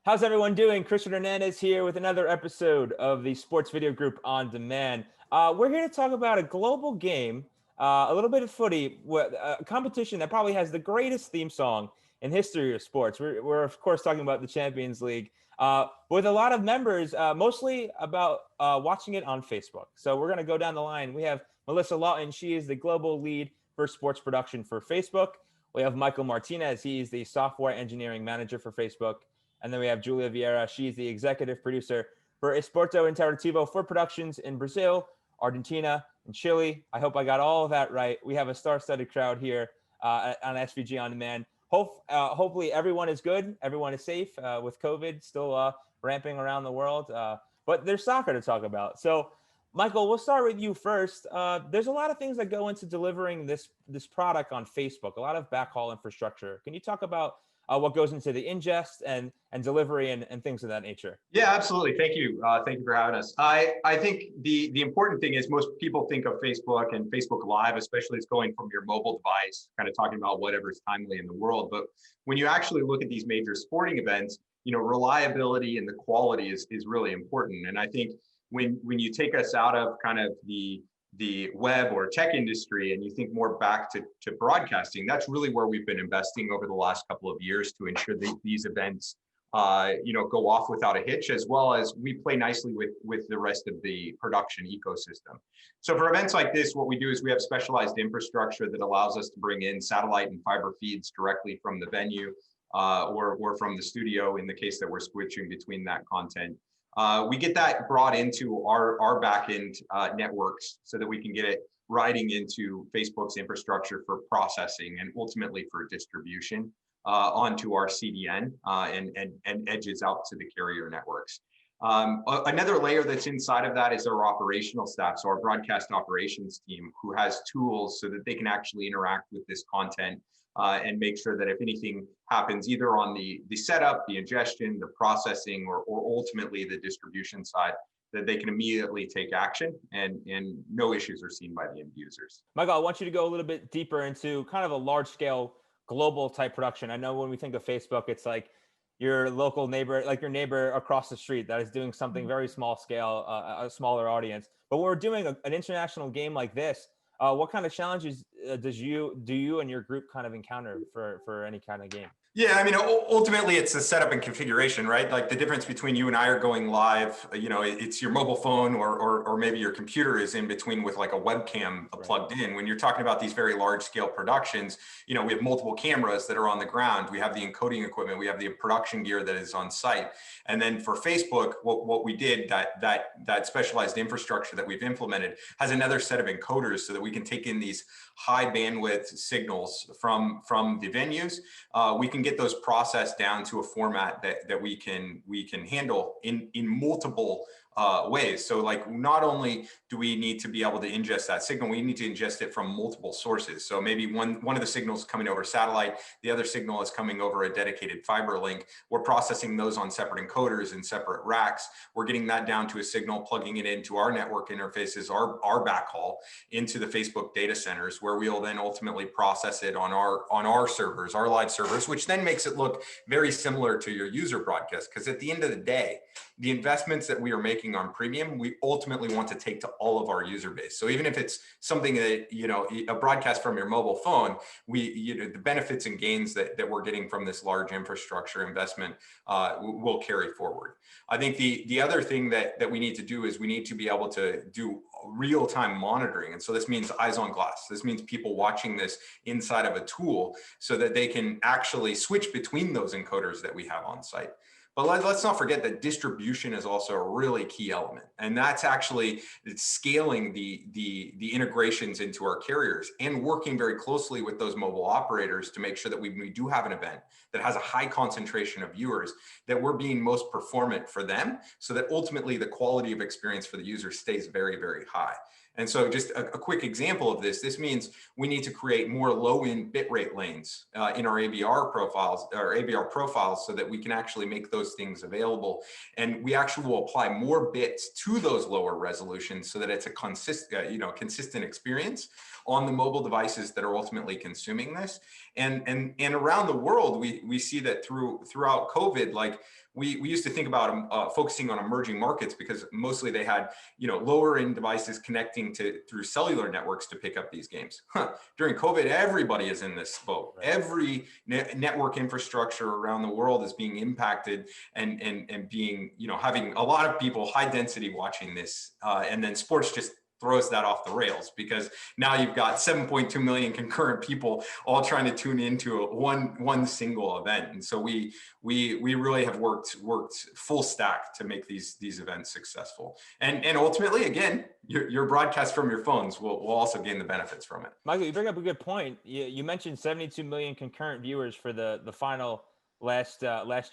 How's everyone doing? Christian Hernandez here with another episode of the Sports Video Group On Demand. We're here to talk about a global game, a little bit of footy, a competition that probably has the greatest theme song in history of sports. We're of course talking about the Champions League, with a lot of members, mostly about watching it on Facebook. So we're going to go down the line. We have Melissa Lawton. She is the global lead for sports production for Facebook. We have Michael Martinez. He's the software engineering manager for Facebook. And then we have Julia Vieira. She's the executive producer for Esporto Interativo for productions in Brazil, Argentina, and Chile. I hope I got all of that right. We have a star-studded crowd here on SVG On Demand. Hopefully everyone is good. Everyone is safe with COVID still ramping around the world. But there's soccer to talk about. So, Michael, we'll start with you first. There's a lot of things that go into delivering this product on Facebook, a lot of backhaul infrastructure. Can you talk about what goes into the ingest and delivery and things of that nature? Yeah, absolutely. Thank you. Thank you for having us. I think the important thing is most people think of Facebook and Facebook Live, especially it's going from your mobile device, kind of talking about whatever's timely in the world. But when you actually look at these major sporting events, reliability and the quality is really important. And I think when you take us out of kind of the web or tech industry and you think more back to broadcasting, that's really where we've been investing over the last couple of years to ensure that these events go off without a hitch, as well as we play nicely with the rest of the production ecosystem. So for events like this, what we do is we have specialized infrastructure that allows us to bring in satellite and fiber feeds directly from the venue or from the studio in the case that we're switching between that content. We get that brought into our backend networks so that we can get it riding into Facebook's infrastructure for processing and ultimately for distribution onto our CDN and edges out to the carrier networks. Another layer that's inside of that is our operational staff, so our broadcast operations team, who has tools so that they can actually interact with this content and make sure that if anything happens either on the setup, the ingestion, the processing, or ultimately the distribution side, that they can immediately take action and no issues are seen by the end users. Michael, I want you to go a little bit deeper into kind of a large scale global type production. I know when we think of Facebook, it's like your local neighbor, like your neighbor across the street that is doing something very small scale, a smaller audience. But when we're doing an international game like this, what kind of challenges do you and your group kind of encounter for any kind of game? Yeah, I mean, ultimately it's the setup and configuration, right? Like the difference between you and I are going live, it's your mobile phone or maybe your computer is in between with like a webcam plugged in. When you're talking about these very large scale productions, we have multiple cameras that are on the ground. We have the encoding equipment. We have the production gear that is on site. And then for Facebook, what we did, that specialized infrastructure that we've implemented has another set of encoders so that we can take in these high bandwidth signals from the venues. We can get those processed down to a format that we can handle in multiple ways. So like not only do we need to be able to ingest that signal, we need to ingest it from multiple sources. So maybe one of the signals coming over satellite, the other signal is coming over a dedicated fiber link. We're processing those on separate encoders and separate racks. We're getting that down to a signal, plugging it into our network interfaces, our backhaul into the Facebook data centers, where we'll then ultimately process it on our servers, our live servers, which then makes it look very similar to your user broadcast. Because at the end of the day, the investments that we are making on premium, we ultimately want to take to all of our user base. So even if it's something that, a broadcast from your mobile phone, the benefits and gains that we're getting from this large infrastructure investment will carry forward. I think the other thing that we need to do is we need to be able to do real-time monitoring. And so this means eyes on glass. This means people watching this inside of a tool so that they can actually switch between those encoders that we have on site. But let's not forget that distribution is also a really key element. And that's actually scaling the integrations into our carriers and working very closely with those mobile operators to make sure that we do have an event that has a high concentration of viewers, that we're being most performant for them so that ultimately the quality of experience for the user stays very, very high. And so just a quick example of this means we need to create more low-end bitrate lanes in our ABR profiles so that we can actually make those things available. And we actually will apply more bits to those lower resolutions so that it's a consistent experience on the mobile devices that are ultimately consuming this. And around the world, we see that throughout COVID, like we used to think about focusing on emerging markets because mostly they had, lower end devices connecting through cellular networks to pick up these games. During COVID, everybody is in this boat. Right. Every network infrastructure around the world is being impacted and being, having a lot of people, high density watching this. And then sports just throws that off the rails because now you've got 7.2 million concurrent people all trying to tune into one single event. And so we really have worked full stack to make these events successful. And ultimately, again, your broadcast from your phones will also gain the benefits from it. Michael, you bring up a good point. You mentioned 72 million concurrent viewers for the final last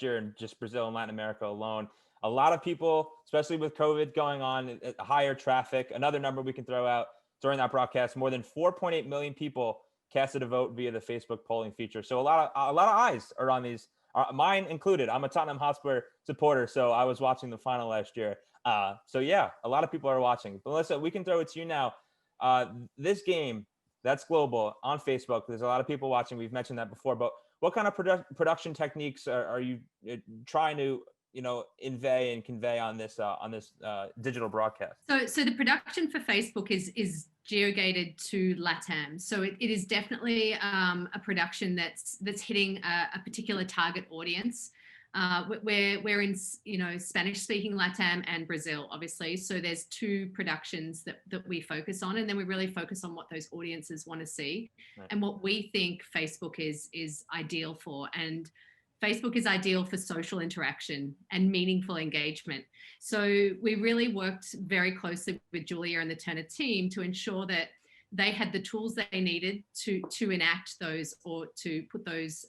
year in just Brazil and Latin America alone. A lot of people, especially with COVID going on, higher traffic. Another number we can throw out during that broadcast: more than 4.8 million people casted a vote via the Facebook polling feature. So a lot of eyes are on these, mine included. I'm a Tottenham Hotspur supporter, so I was watching the final last year. So yeah, a lot of people are watching. But Melissa, we can throw it to you now. This game that's global on Facebook. There's a lot of people watching. We've mentioned that before, but what kind of production techniques are you trying to convey on this digital broadcast? So the production for Facebook is geogated to LATAM. So it is definitely a production that's hitting a particular target audience. We're in Spanish speaking LATAM and Brazil, obviously. So there's two productions that we focus on, and then we really focus on what those audiences want to see, right, and what we think Facebook is ideal for. And Facebook is ideal for social interaction and meaningful engagement. So we really worked very closely with Julia and the Turner team to ensure that they had the tools they needed to enact those or to put those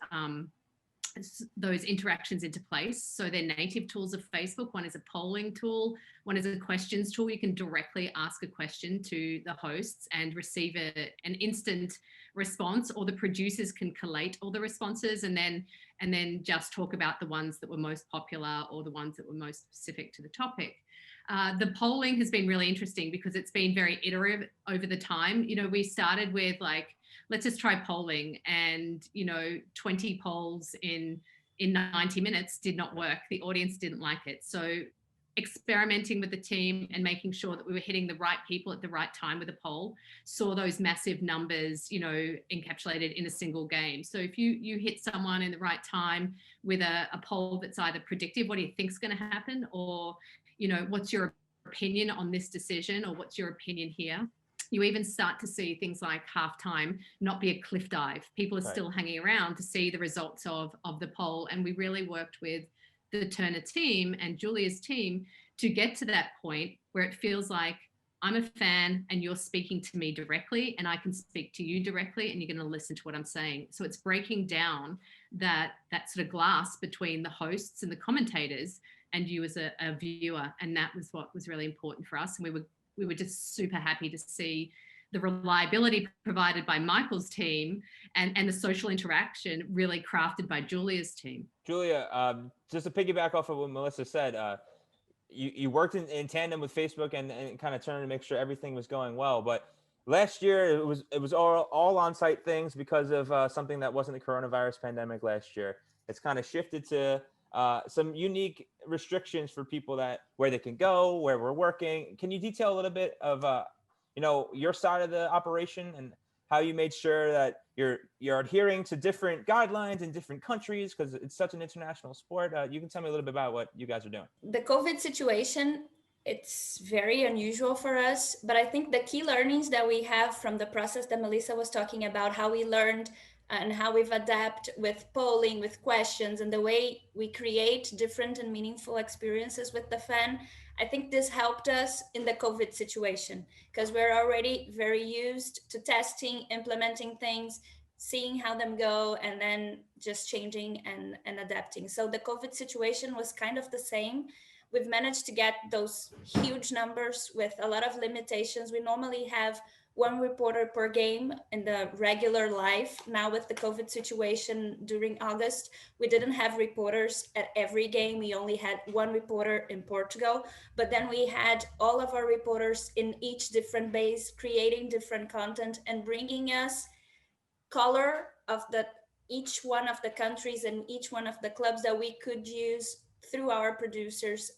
interactions into place. So they're native tools of Facebook. One is a polling tool. One is a questions tool. You can directly ask a question to the hosts and receive an instant response, or the producers can collate all the responses and then just talk about the ones that were most popular or the ones that were most specific to the topic. The polling has been really interesting because it's been very iterative over the time. We started with let's just try polling, and 20 polls in 90 minutes did not work. The audience didn't like it. So experimenting with the team and making sure that we were hitting the right people at the right time with a poll, saw those massive numbers, encapsulated in a single game. So if you hit someone in the right time with a poll that's either predictive, what do you think's going to happen, or what's your opinion on this decision, or what's your opinion here? You even start to see things like halftime not be a cliff dive. People are right, still hanging around to see the results of the poll. And we really worked with the Turner team and Julia's team to get to that point where it feels like I'm a fan and you're speaking to me directly, and I can speak to you directly, and you're going to listen to what I'm saying. So it's breaking down that sort of glass between the hosts and the commentators and you as a viewer. And that was what was really important for us. And we were just super happy to see the reliability provided by Michael's team and the social interaction really crafted by Julia's team. Julia, just to piggyback off of what Melissa said, you worked in tandem with Facebook and kind of trying to make sure everything was going well. But last year it was all on-site things because of something that wasn't the coronavirus pandemic last year. It's kind of shifted to some unique restrictions for people where they can go, where we're working. Can you detail a little bit of your side of the operation and how you made sure that you're adhering to different guidelines in different countries, because it's such an international sport? You can tell me a little bit about what you guys are doing. The COVID situation, it's very unusual for us, but I think the key learnings that we have from the process that Melissa was talking about, how we learned and how we've adapted with polling, with questions, and the way we create different and meaningful experiences with the fan. I think this helped us in the COVID situation because we're already very used to testing, implementing things, seeing how them go, and then just changing and adapting. So the COVID situation was kind of the same. We've managed to get those huge numbers with a lot of limitations. We normally have one reporter per game in the regular life. Now with the COVID situation during August, we didn't have reporters at every game. We only had one reporter in Portugal, but then we had all of our reporters in each different base, creating different content and bringing us color of each one of the countries and each one of the clubs that we could use through our producers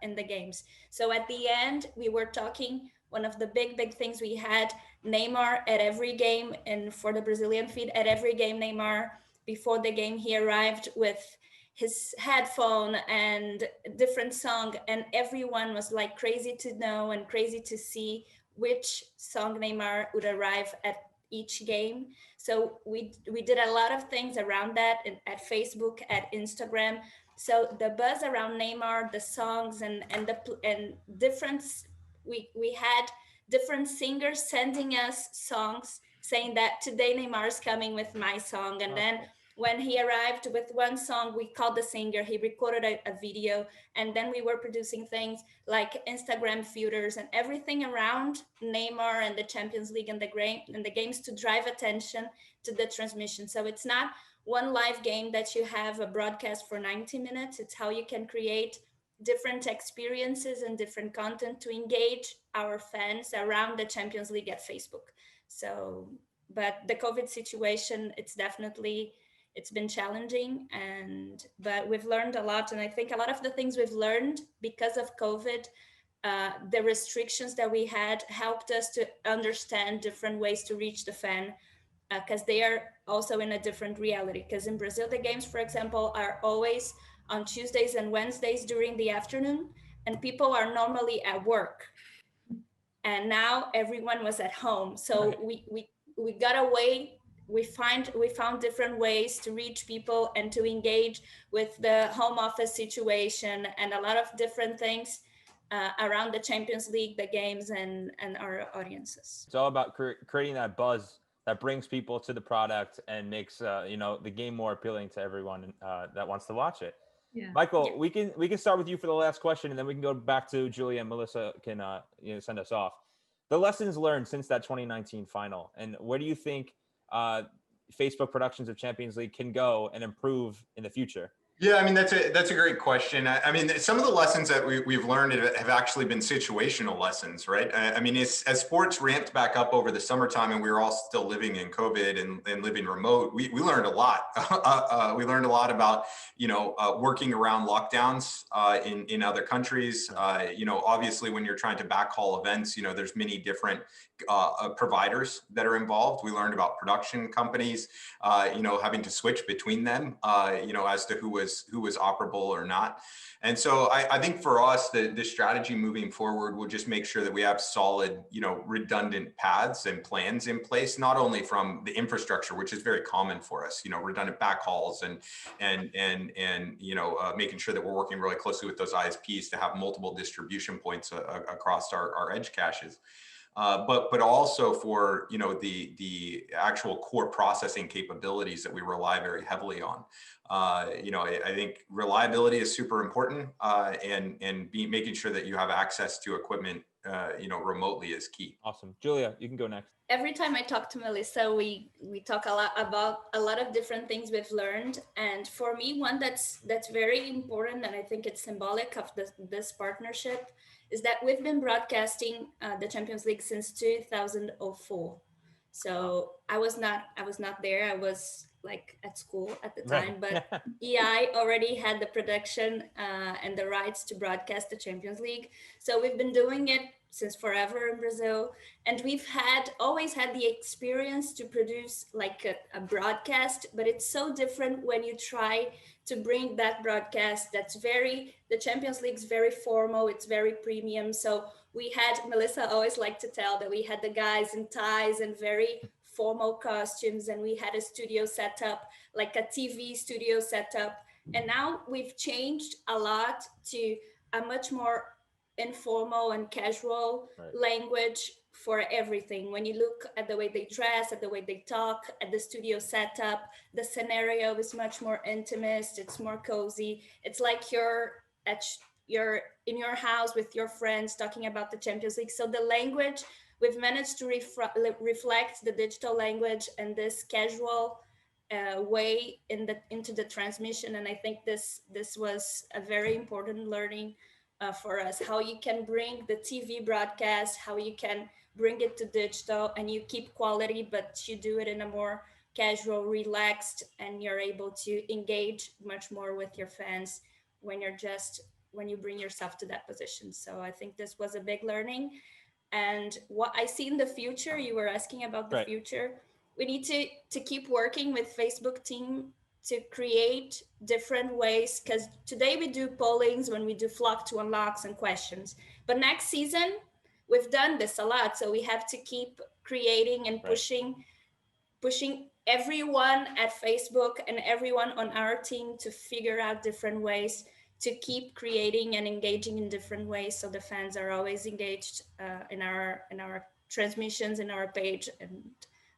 in the games. So at the end, we were talking, one of the big things we had, Neymar at every game, and for the Brazilian feed, at every game, Neymar, before the game, he arrived with his headphone and different song, and everyone was like crazy to know and crazy to see which song Neymar would arrive at each game. So we did a lot of things around that at Facebook, at Instagram. So the buzz around Neymar, the songs, and different, we had different singers sending us songs saying that today Neymar is coming with my song, and then when he arrived with one song, we called the singer, he recorded a video, and then we were producing things like Instagram filters and everything around Neymar and the Champions League and the games to drive attention to the transmission. So it's not one live game that you have a broadcast for 90 minutes. It's how you can create different experiences and different content to engage our fans around the Champions League at Facebook. So, but the COVID situation, it's been challenging, but we've learned a lot. And I think a lot of the things we've learned because of COVID, the restrictions that we had helped us to understand different ways to reach the fan, because they are also in a different reality. Because in Brazil, the games, for example, are always on Tuesdays and Wednesdays during the afternoon, and people are normally at work. And now everyone was at home, so we got away. We found different ways to reach people and to engage with the home office situation and a lot of different things around the Champions League, the games, and our audiences. It's all about creating that buzz that brings people to the product and makes the game more appealing to everyone that wants to watch it. Yeah. Michael, we can start with you for the last question, and then we can go back to Julia and Melissa can send us off. The lessons learned since that 2019 final, and where do you think Facebook productions of Champions League can go and improve in the future? Yeah, I mean, that's a great question. I mean, some of the lessons that we've learned have actually been situational lessons, right? I mean, as sports ramped back up over the summertime and we were all still living in COVID and living remote, we learned a lot. We learned a lot about, working around lockdowns in other countries. Obviously, when you're trying to backhaul events, there's many different providers that are involved. We learned about production companies, having to switch between them, as to who was operable or not. And so I think for us, the strategy moving forward will just make sure that we have solid, redundant paths and plans in place, not only from the infrastructure, which is very common for us, redundant backhauls and making sure that we're working really closely with those ISPs to have multiple distribution points across our edge caches. But also for the actual core processing capabilities that we rely very heavily on. I think reliability is super important, and making sure that you have access to equipment remotely is key. Awesome. Julia, you can go next. Every time I talk to Melissa, we talk a lot about a lot of different things we've learned. And for me, one that's very important, and I think it's symbolic of this partnership, is that we've been broadcasting the Champions League since 2004. So I was not there. I was like at school at the time, but EI already had the production and the rights to broadcast the Champions League. So we've been doing it since forever in Brazil, and we've always had the experience to produce like a broadcast, but it's so different when you try to bring that broadcast the Champions League's very formal, it's very premium. So Melissa always liked to tell that we had the guys in ties and very formal costumes, and we had a studio set up, like a TV studio set up. And now we've changed a lot to a much more informal and casual language for everything. When you look at the way they dress, at the way they talk, at the studio setup, the scenario is much more intimate, it's more cozy. It's like you're in your house with your friends talking about the Champions League. So the language, we've managed to reflect the digital language and this casual way into the transmission. And I think this was a very important learning for us, how you can bring the TV broadcast, how you can bring it to digital, and you keep quality, but you do it in a more casual, relaxed, and you're able to engage much more with your fans when you bring yourself to that position. So I think this was a big learning. And what I see in the future, you were asking about the Right. future. We need to keep working with Facebook team to create different ways, because today we do pollings when we do flock to unlocks and questions, but next season we've done this a lot, so we have to keep creating and Right. pushing everyone at Facebook and everyone on our team to figure out different ways to keep creating and engaging in different ways, so the fans are always engaged in our transmissions, in our page, and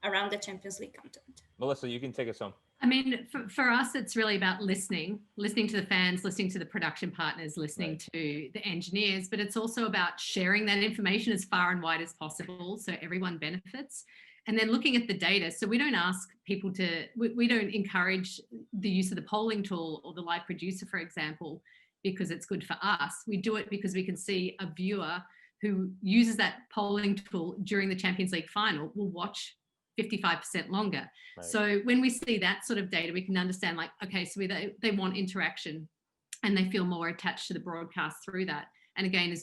around the Champions League content. Melissa, you can take us home. I mean, for us, it's really about listening to the fans, listening to the production partners, listening to the engineers, but it's also about sharing that information as far and wide as possible so everyone benefits. And then looking at the data. So we don't ask people we don't encourage the use of the polling tool or the live producer, for example, because it's good for us. We do it because we can see a viewer who uses that polling tool during the Champions League final will watch 55% longer. Right. So when we see that sort of data, we can understand, like, okay, so they want interaction and they feel more attached to the broadcast through that. And again,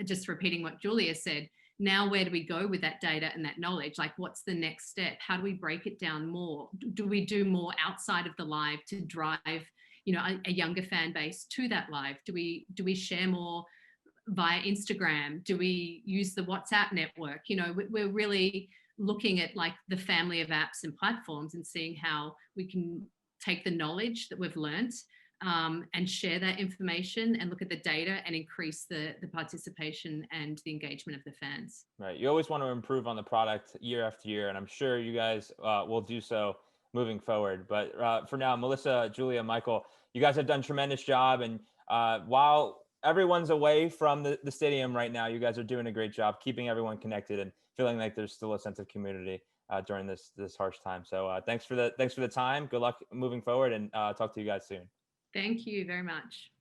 just repeating what Julia said, now where do we go with that data and that knowledge? Like, what's the next step? How do we break it down more? Do we do more outside of the live to drive, a younger fan base to that live? Do we share more via Instagram? Do we use the WhatsApp network? We're really looking at like the family of apps and platforms and seeing how we can take the knowledge that we've learned and share that information and look at the data and increase the participation and the engagement of the fans. Right. You always want to improve on the product year after year, and I'm sure you guys will do so moving forward. But for now, Melissa, Julia, Michael, you guys have done a tremendous job. And while everyone's away from the stadium right now, you guys are doing a great job keeping everyone connected and feeling like there's still a sense of community during this harsh time. So thanks for the time. Good luck moving forward, and talk to you guys soon. Thank you very much.